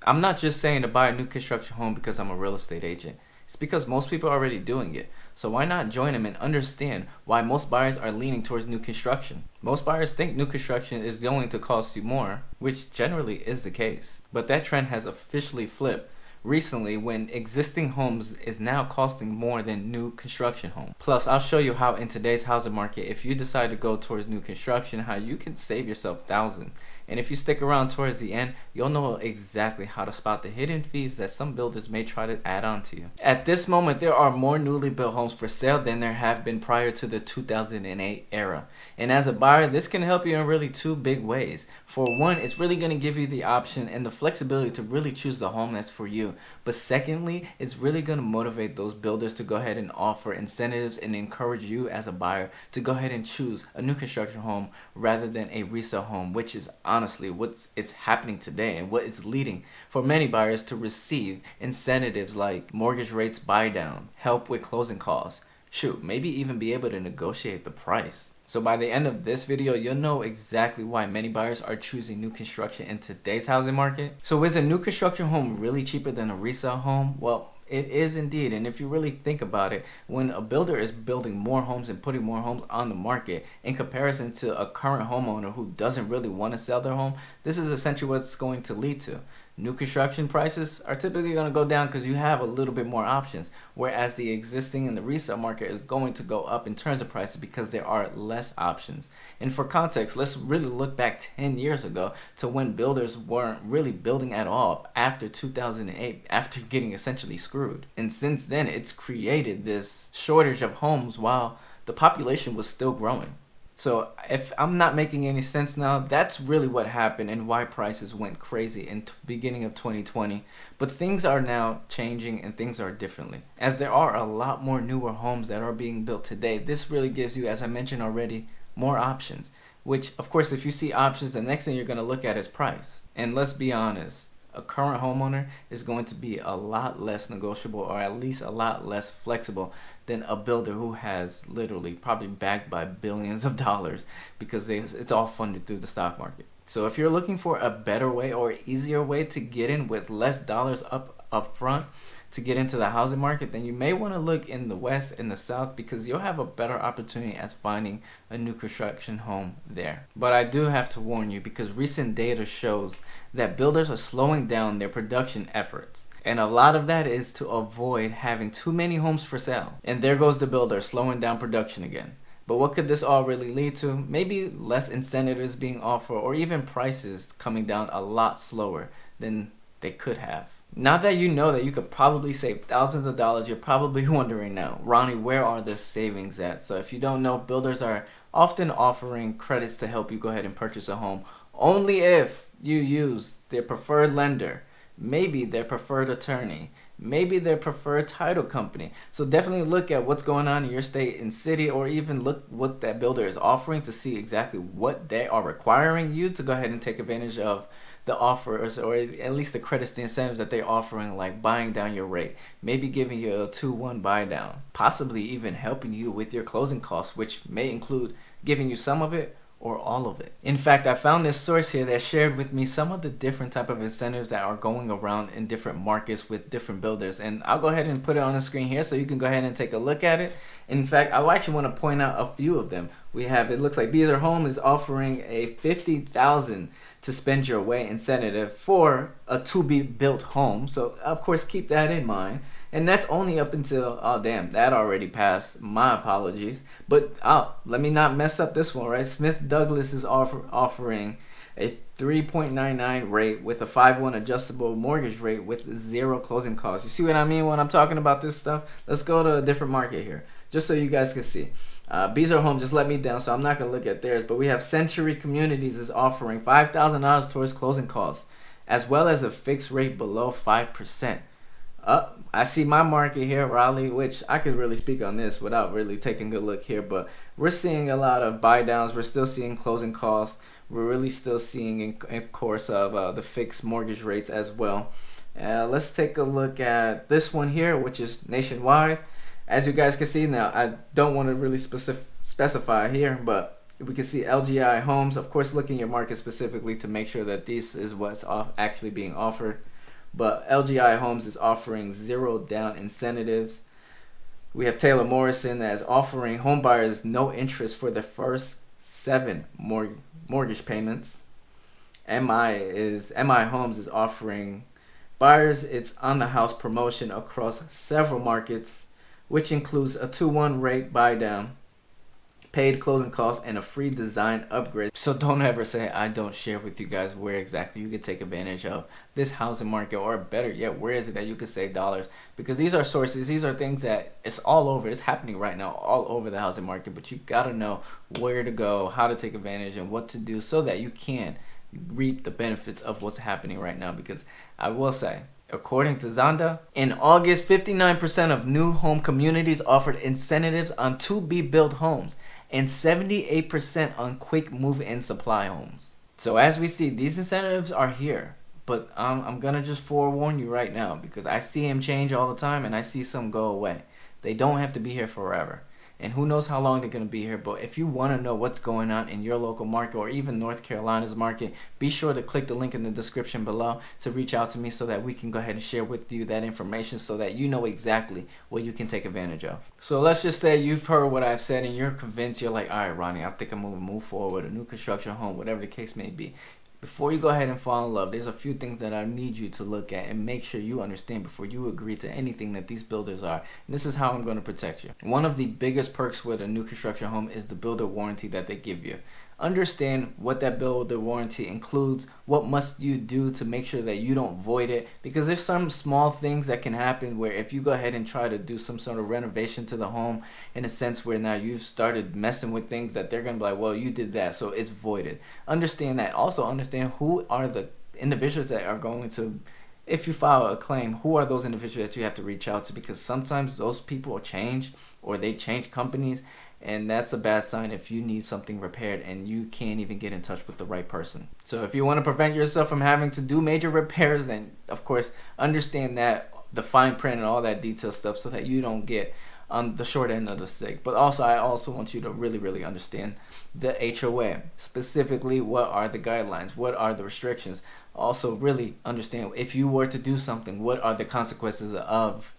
I'm not just saying to buy a new construction home because I'm a real estate agent. It's because most people are already doing it. So why not join them and understand why most buyers are leaning towards new construction? Most buyers think new construction is going to cost you more, which generally is the case. But that trend has officially flipped recently when existing homes is now costing more than new construction homes. Plus, I'll show you how in today's housing market, if you decide to go towards new construction, how you can save yourself thousands. And if you stick around towards the end, you'll know exactly how to spot the hidden fees that some builders may try to add on to you. At this moment, there are more newly built homes for sale than there have been prior to the 2008 era. And as a buyer, this can help you in really two big ways. For one, it's really going to give you the option and the flexibility to really choose the home that's for you. But secondly, it's really going to motivate those builders to go ahead and offer incentives and encourage you as a buyer to go ahead and choose a new construction home rather than a resale home, which is honestly it's happening today and what is leading for many buyers to receive incentives like mortgage rates buy down, help with closing costs, maybe even be able to negotiate the price. So by the end of this video, you'll know exactly why many buyers are choosing new construction in today's housing market. So is a new construction home really cheaper than a resale home? Well, it is indeed. And if you really think about it, when a builder is building more homes and putting more homes on the market in comparison to a current homeowner who doesn't really want to sell their home, this is essentially what it's going to lead to. New construction prices are typically going to go down because you have a little bit more options, whereas the existing and the resale market is going to go up in terms of prices because there are less options. And for context, let's really look back 10 years ago to when builders weren't really building at all after 2008, after getting essentially screwed. And since then, it's created this shortage of homes while the population was still growing. So if I'm not making any sense now, that's really what happened and why prices went crazy in beginning of 2020. But things are now changing and things are differently. As there are a lot more newer homes that are being built today, this really gives you, as I mentioned already, more options. Which, of course, if you see options, the next thing you're going to look at is price. And let's be honest, a current homeowner is going to be a lot less negotiable, or at least a lot less flexible than a builder who has literally probably backed by billions of dollars because it's all funded through the stock market. So if you're looking for a better way or easier way to get in with less dollars up front to get into the housing market, then you may want to look in the West and the South because you'll have a better opportunity as finding a new construction home there. But I do have to warn you because recent data shows that builders are slowing down their production efforts. And a lot of that is to avoid having too many homes for sale. And there goes the builder slowing down production again. But what could this all really lead to? Maybe less incentives being offered or even prices coming down a lot slower than they could have. Now that you know that you could probably save thousands of dollars, you're probably wondering now, Ronnie, where are the savings at? So if you don't know, builders are often offering credits to help you go ahead and purchase a home only if you use their preferred lender, maybe their preferred attorney, maybe their preferred title company. So definitely look at what's going on in your state and city, or even look what that builder is offering to see exactly what they are requiring you to go ahead and take advantage of the offers, or at least the credits, the incentives that they're offering, like buying down your rate, maybe giving you a 2-1 buy down, possibly even helping you with your closing costs, which may include giving you some of it or all of it. In fact, I found this source here that shared with me some of the different type of incentives that are going around in different markets with different builders, and I'll go ahead and put it on the screen here so you can go ahead and take a look at it. In fact, I actually want to point out a few of them. We have, it looks like Beazer Home is offering a $50,000 to spend your way incentive for a to-be-built home. So of course keep that in mind. And that's only up until, oh damn, that already passed. My apologies. But let me not mess up this one, right? Smith Douglas is offering a 3.99 rate with a 5/1 adjustable mortgage rate with 0 closing costs. You see what I mean when I'm talking about this stuff? Let's go to a different market here, just so you guys can see. Beazer Home just let me down, so I'm not going to look at theirs. But we have Century Communities is offering $5,000 towards closing costs, as well as a fixed rate below 5%. I see my market here, Raleigh, which I could really speak on this without really taking a good look here. But we're seeing a lot of buy downs. We're still seeing closing costs. We're really still seeing, of course, of the fixed mortgage rates as well. Let's take a look at this one here, which is nationwide. As you guys can see now, I don't want to really specify here, but we can see LGI Homes. Of course, look in your market specifically to make sure that this is what's actually being offered. but LGI Homes is offering 0 down incentives. We have Taylor Morrison as offering homebuyers no interest for the first 7 mortgage payments. MI Homes is offering buyers its on the house promotion across several markets, which includes a 2-1 rate buy down, paid closing costs, and a free design upgrade. So don't ever say I don't share with you guys where exactly you can take advantage of this housing market, or better yet, where is it that you can save dollars, because these are sources, these are things that it's all over, it's happening right now all over the housing market, but you gotta know where to go, how to take advantage, and what to do so that you can reap the benefits of what's happening right now. Because I will say, according to Zonda, in August, 59% of new home communities offered incentives on to-be-built homes and 78% on quick move-in supply homes. So as we see, these incentives are here, but I'm gonna just forewarn you right now, because I see them change all the time and I see some go away. They don't have to be here forever. And who knows how long they're going to be here. But if you want to know what's going on in your local market, or even North Carolina's market, be sure to click the link in the description below to reach out to me so that we can go ahead and share with you that information so that you know exactly what you can take advantage of. So let's just say you've heard what I've said and you're convinced, you're like, all right, Ronnie, I think I'm going to move forward with a new construction home, whatever the case may be. Before you go ahead and fall in love, there's a few things that I need you to look at and make sure you understand before you agree to anything that these builders are. And this is how I'm going to protect you. One of the biggest perks with a new construction home is the builder warranty that they give you. Understand what that builder warranty includes, what must you do to make sure that you don't void it, because there's some small things that can happen where if you go ahead and try to do some sort of renovation to the home, in a sense where now you've started messing with things, that they're going to be like, well, you did that, so it's voided. Understand that. Also understand who are the individuals that are going to, if you file a claim, who are those individuals that you have to reach out to, because sometimes those people will change, or they change companies, and that's a bad sign if you need something repaired and you can't even get in touch with the right person. So if you want to prevent yourself from having to do major repairs, then of course understand that, the fine print and all that detail stuff, so that you don't get on the short end of the stick. But also, I also want you to really understand the HOA, specifically what are the guidelines, what are the restrictions. Also really understand, if you were to do something, what are the consequences of,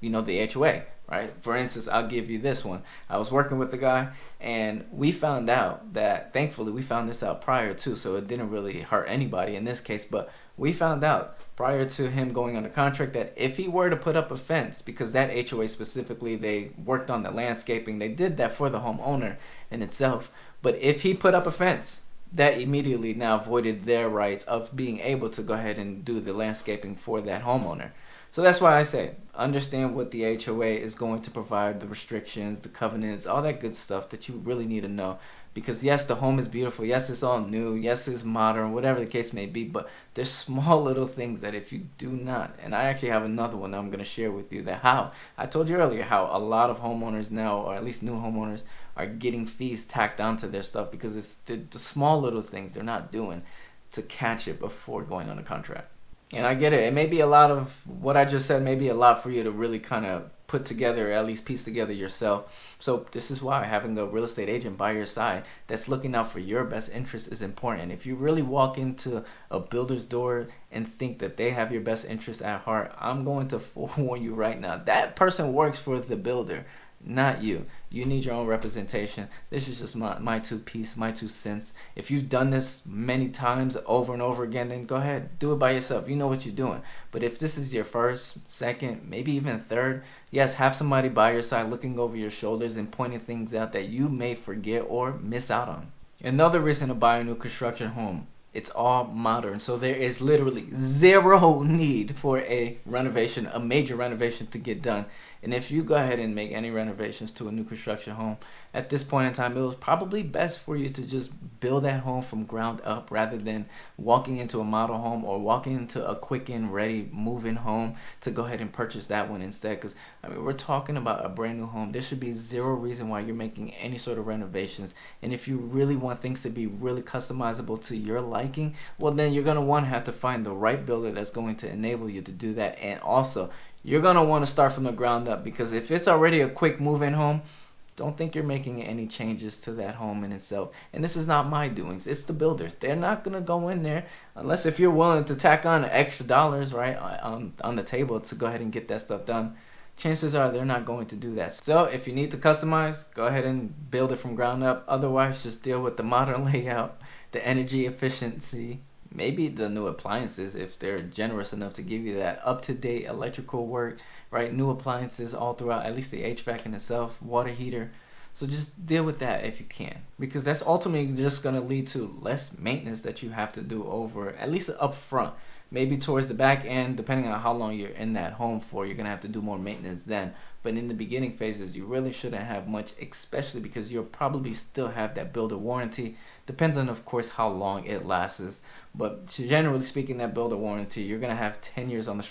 the HOA, right? For instance, I'll give you this one. I was working with the guy, and we found out that, thankfully we found this out prior to, so it didn't really hurt anybody in this case, but we found out prior to him going under contract that if he were to put up a fence, because that HOA specifically, they worked on the landscaping, they did that for the homeowner in itself, but if he put up a fence, that immediately now voided their rights of being able to go ahead and do the landscaping for that homeowner. So that's why I say, understand what the HOA is going to provide, the restrictions, the covenants, all that good stuff that you really need to know. Because yes, the home is beautiful. Yes, it's all new. Yes, it's modern, whatever the case may be. But there's small little things that if you do not, and I actually have another one that I'm going to share with you, that how, I told you earlier how a lot of homeowners now, or at least new homeowners, are getting fees tacked onto their stuff because it's the small little things they're not doing to catch it before going on a contract. And I get it. It may be a lot of what I just said, may be a lot for you to really kind of put together, or at least piece together yourself. So this is why having a real estate agent by your side that's looking out for your best interest is important. If you really walk into a builder's door and think that they have your best interest at heart, I'm going to forewarn you right now, that person works for the builder, not you. You need your own representation. This is just my 2 cents. If you've done this many times over and over again, then go ahead, do it by yourself. You know what you're doing. But if this is your first, second, maybe even third, yes, have somebody by your side looking over your shoulders and pointing things out that you may forget or miss out on. Another reason to buy a new construction home, it's all modern, so there is literally zero need for a renovation, a major renovation to get done. And if you go ahead and make any renovations to a new construction home, at this point in time, it was probably best for you to just build that home from ground up rather than walking into a model home or walking into a quick and ready move-in home to go ahead and purchase that one instead. Because we're talking about a brand new home. There should be zero reason why you're making any sort of renovations. And if you really want things to be really customizable to your liking, well, then you're going to want to have to find the right builder that's going to enable you to do that. And also, you're going to want to start from the ground up, because if it's already a quick move-in home, don't think you're making any changes to that home in itself. And this is not my doings, it's the builders. They're not gonna go in there unless if you're willing to tack on extra dollars, right, on the table to go ahead and get that stuff done. Chances are they're not going to do that. So if you need to customize, go ahead and build it from ground up. Otherwise, just deal with the modern layout, the energy efficiency, maybe the new appliances if they're generous enough to give you that up-to-date electrical work, right? New appliances all throughout, at least the HVAC in itself, water heater. So just deal with that if you can, because that's ultimately just going to lead to less maintenance that you have to do over, at least up front. Maybe towards the back end, depending on how long you're in that home for, you're going to have to do more maintenance then. But in the beginning phases, you really shouldn't have much, especially because you'll probably still have that builder warranty. Depends on, of course, how long it lasts. But generally speaking, that builder warranty, you're going to have 10 years on the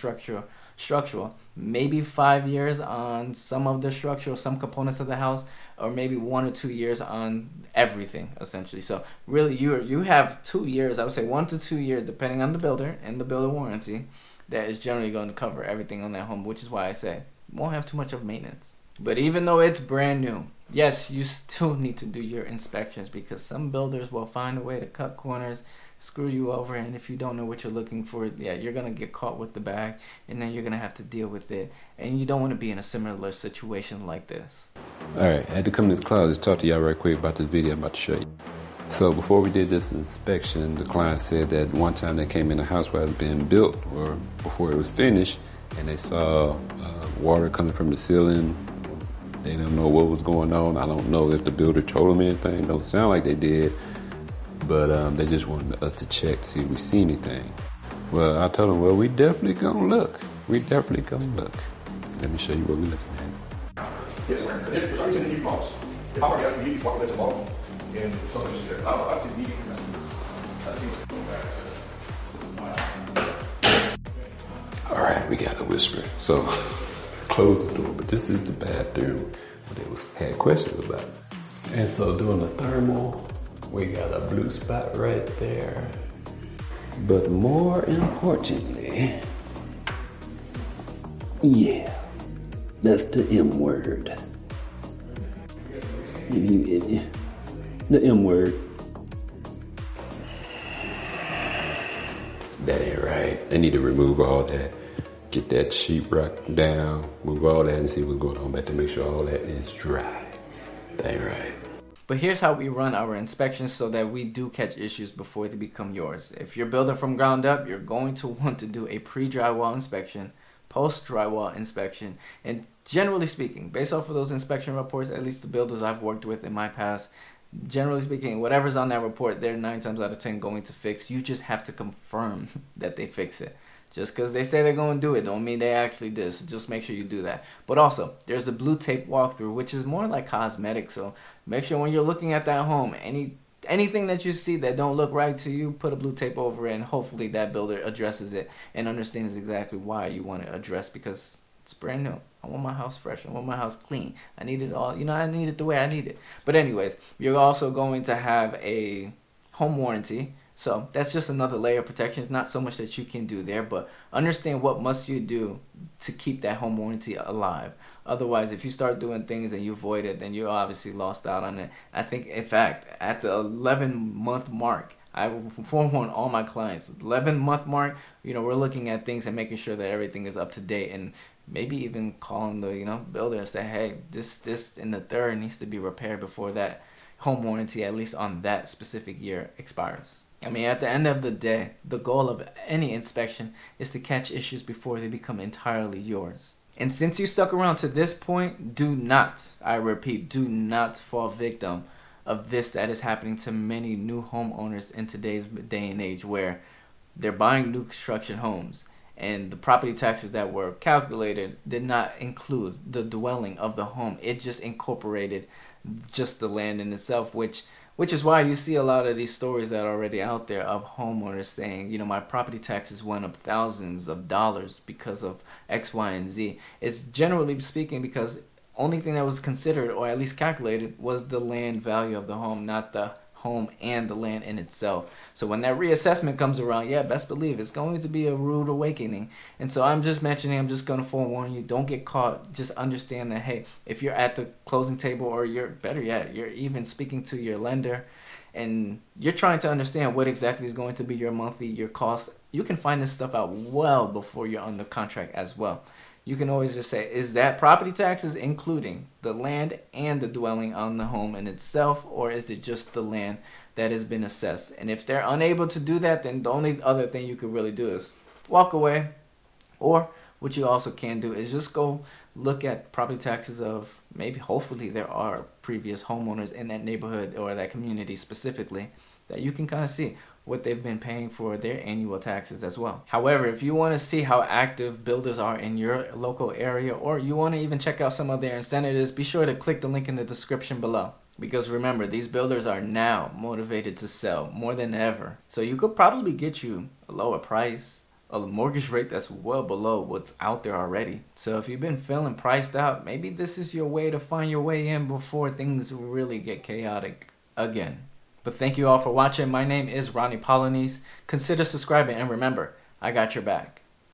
structural, maybe 5 years on some of the structural, some components of the house, or maybe 1 or 2 years on everything, essentially. So really, you have 2 years, I would say 1 to 2 years, depending on the builder and the builder warranty, that is generally going to cover everything on that home, which is why I say won't have too much of maintenance. But even though it's brand new, yes, you still need to do your inspections, because some builders will find a way to cut corners, screw you over, and if you don't know what you're looking for, yeah, you're gonna get caught with the bag, and then you're gonna have to deal with it, and you don't want to be in a similar situation like this. Alright, I had to come to this closet to talk to y'all right quick about this video I'm about to show you. So before we did this inspection, the client said that one time they came in the house while it was being built, or before it was finished, and they saw water coming from the ceiling. They don't know what was going on. I don't know if the builder told them anything. Don't sound like they did. But they just wanted us to check to see if we see anything. Well, I told them, well, we definitely gonna look. We definitely gonna look. Let me show you what we're looking at. Yes, sir. If for some reason you pause, if I were to have to use what that's alone, and something's there, I'll see you. All right, we got a whisper. So close the door, but this is the bathroom what they had questions about. And so doing the thermal, we got a blue spot right there. But more importantly, yeah, that's the M word. The M word. That ain't right. They need to remove all that. Get that sheetrock down, move all that and see what's going on back there. Make sure all that is dry. That ain't right. But here's how we run our inspections so that we do catch issues before they become yours. If you're building from ground up, you're going to want to do a pre-drywall inspection, post-drywall inspection, and generally speaking, based off of those inspection reports, at least the builders I've worked with in my past, generally speaking, whatever's on that report, they're 9 times out of 10 going to fix. You just have to confirm that they fix it. Just because they say they're going to do it don't mean they actually did. So just make sure you do that. But also, there's a blue tape walkthrough, which is more like cosmetic. So make sure when you're looking at that home, anything that you see that don't look right to you, put a blue tape over it, and hopefully that builder addresses it and understands exactly why you want to address, because it's brand new. I want my house fresh. I want my house clean. I need it all. I need it the way I need it. But anyways, you're also going to have a home warranty. So that's just another layer of protection. It's not so much that you can do there, but understand what must you do to keep that home warranty alive. Otherwise, if you start doing things and you void it, then you're obviously lost out on it. I think, in fact, at the 11-month mark, I forewarn all my clients, 11-month mark, we're looking at things and making sure that everything is up to date, and maybe even calling the builder and say, hey, this in the third needs to be repaired before that home warranty, at least on that specific year, expires. I mean, at the end of the day, the goal of any inspection is to catch issues before they become entirely yours. And since you stuck around to this point, do not, I repeat, do not fall victim of this that is happening to many new homeowners in today's day and age, where they're buying new construction homes and the property taxes that were calculated did not include the dwelling of the home. It just incorporated just the land in itself, which is why you see a lot of these stories that are already out there of homeowners saying, my property taxes went up thousands of dollars because of X, Y, and Z. It's generally speaking because only thing that was considered, or at least calculated, was the land value of the home, not the home and the land in itself. So when that reassessment comes around, yeah, best believe it's going to be a rude awakening. And so I'm just going to forewarn you, don't get caught. Just understand that, hey, if you're at the closing table, or you're, better yet, you're even speaking to your lender, and you're trying to understand what exactly is going to be your cost, you can find this stuff out well before you're under contract as well. You can always just say, is that property taxes including the land and the dwelling on the home in itself, or is it just the land that has been assessed? And if they're unable to do that, then the only other thing you could really do is walk away. Or what you also can do is just go look at property taxes of, maybe, hopefully there are previous homeowners in that neighborhood or that community specifically, that you can kind of see what they've been paying for their annual taxes as well. However, if you want to see how active builders are in your local area, or you want to even check out some of their incentives, be sure to click the link in the description below. Because remember, these builders are now motivated to sell more than ever. So you could probably get you a lower price, a mortgage rate that's well below what's out there already. So if you've been feeling priced out, maybe this is your way to find your way in before things really get chaotic again. But thank you all for watching. My name is Roney Polynice. Consider subscribing, and remember, I got your back.